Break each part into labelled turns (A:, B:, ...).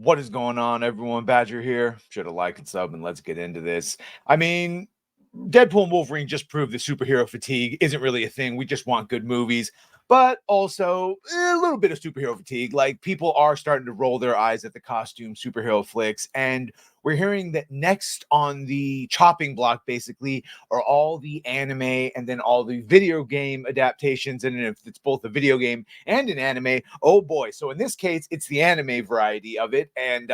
A: What is going on, everyone? Badger here. Should have liked and sub, and let's get into this. I mean, Deadpool and Wolverine just proved that superhero fatigue isn't really a thing. We just want good movies, but also a little bit of superhero fatigue. Like, people are starting to roll their eyes at the costume superhero flicks, and we're hearing that next on the chopping block, basically, are all the anime and then all the video game adaptations. And if it's both a video game and an anime, oh boy. So in this case, it's the anime variety of it. And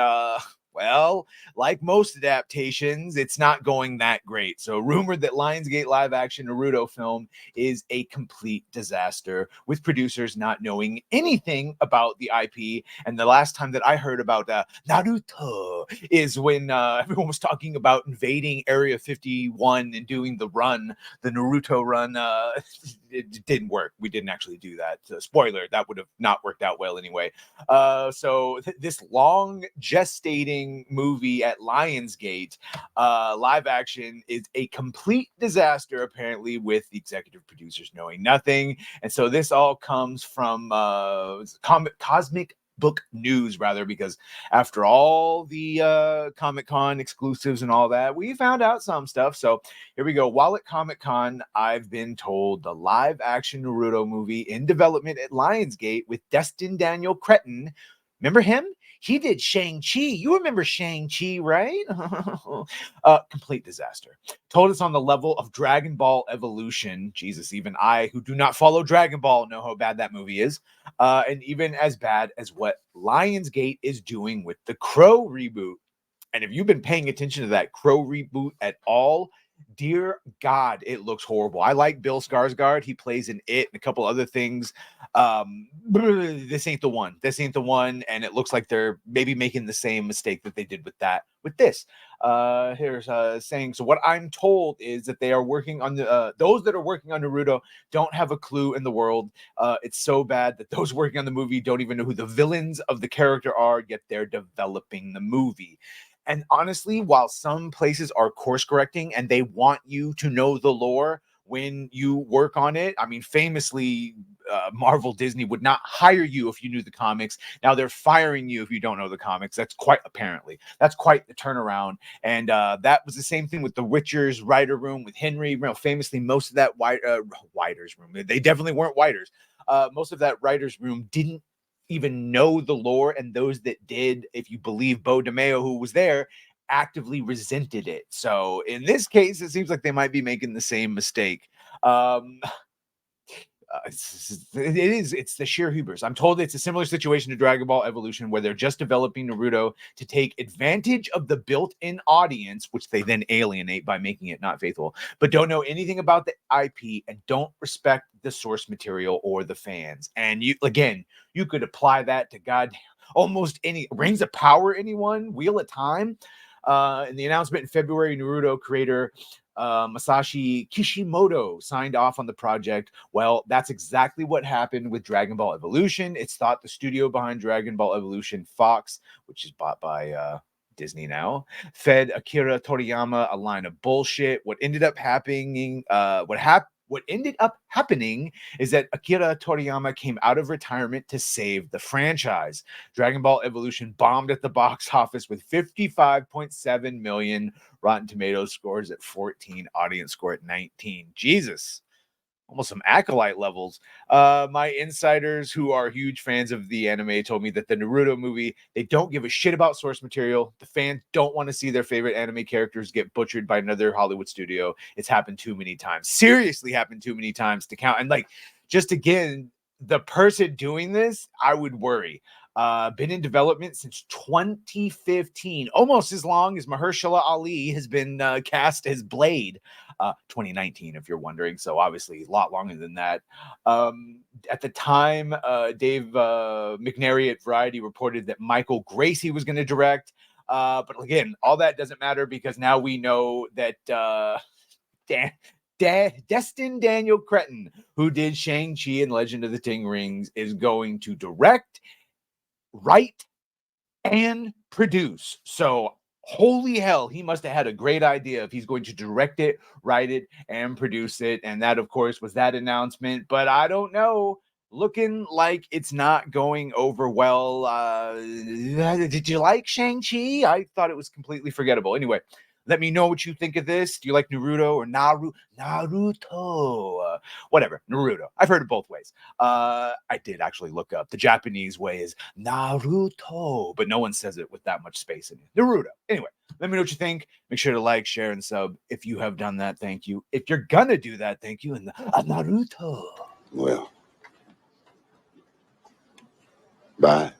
A: well, like most adaptations, it's not going that great. So, rumored that Lionsgate live action Naruto film is a complete disaster, with producers not knowing anything about the IP. And the last time that I heard about Naruto is when everyone was talking about invading Area 51 and doing the run, the Naruto run. It didn't work. We didn't actually do that. Spoiler, that would have not worked out well anyway. So this long gestating movie at Lionsgate, live action, is a complete disaster, apparently, with the executive producers knowing nothing. And so this all comes from Cosmic Book News, rather, because after all the Comic-Con exclusives and all that, we found out some stuff. So here we go. While at Comic-Con, I've been told the live action Naruto movie in development at Lionsgate with Destin Daniel Cretton. Remember him? He did Shang-Chi. You remember Shang-Chi, right? Complete disaster. Told us on the level of Dragon Ball Evolution. Jesus, even I, who do not follow Dragon Ball, know how bad that movie is. And even as bad as what Lionsgate is doing with the Crow reboot. And if you've been paying attention to that Crow reboot at all, dear God, it looks horrible. I like Bill Skarsgård. He plays in It and a couple other things. This ain't the one. This ain't the one. And it looks like they're maybe making the same mistake that they did with this. Here's saying, so what I'm told is that they are working on the those that are working on Naruto don't have a clue in the world. It's so bad that those working on the movie don't even know who the villains of the character are, yet they're developing the movie. And honestly, while some places are course correcting and they want you to know the lore when you work on it, I mean, famously, Marvel Disney would not hire you if you knew the comics. Now they're firing you if you don't know the comics. That's quite the turnaround. And that was the same thing with the Witcher's writer room with Henry. You know, famously, most of that writers room, they definitely weren't writers. Most of that writers room didn't even know the lore, and those that did, if you believe Bo DeMeo, who was there, actively resented it. So in this case, it seems like they might be making the same mistake. It's the sheer hubris. I'm told it's a similar situation to Dragon Ball Evolution, where they're just developing Naruto to take advantage of the built-in audience, which they then alienate by making it not faithful, but don't know anything about the IP and don't respect the source material or the fans. And you could apply that to almost any Rings of Power, anyone, Wheel of Time. In the announcement in February, Naruto creator Masashi Kishimoto signed off on the project. Well, that's exactly what happened with Dragon Ball Evolution. It's thought the studio behind Dragon Ball Evolution, Fox, which is bought by Disney now, fed Akira Toriyama a line of bullshit. What ended up happening, what ended up happening is that Akira Toriyama came out of retirement to save the franchise. Dragon Ball Evolution bombed at the box office with 55.7 million. Rotten Tomatoes scores at 14, audience score at 19. Jesus. Almost some Acolyte levels. My insiders, who are huge fans of the anime, told me that the Naruto movie, they don't give a shit about source material. The fans don't want to see their favorite anime characters get butchered by another Hollywood studio. It's happened too many times. Seriously happened too many times to count. And just again, the person doing this, I would worry. Been in development since 2015, almost as long as Mahershala Ali has been cast as Blade. 2019, if you're wondering. So obviously a lot longer than that. At the time, Dave McNary at Variety reported that Michael Gracie was going to direct. But again, all that doesn't matter because now we know that Destin Daniel Cretton, who did Shang-Chi and Legend of the Ten Rings, is going to direct, write, and produce. So holy hell, he must have had a great idea if he's going to direct it, write it, and produce it. And that, of course, was that announcement. But I don't know. looking like it's not going over well. Did you like Shang-Chi? I thought it was completely forgettable. Anyway, let me know what you think of this. Do you like Naruto or Naruto? Whatever, Naruto. I've heard it both ways. I did actually look up. The Japanese way is Naruto, but no one says it with that much space in it. Naruto. Anyway, let me know what you think. Make sure to like, share, and sub. If you have done that, thank you. If you're gonna do that, thank you. And Naruto.
B: Well, bye.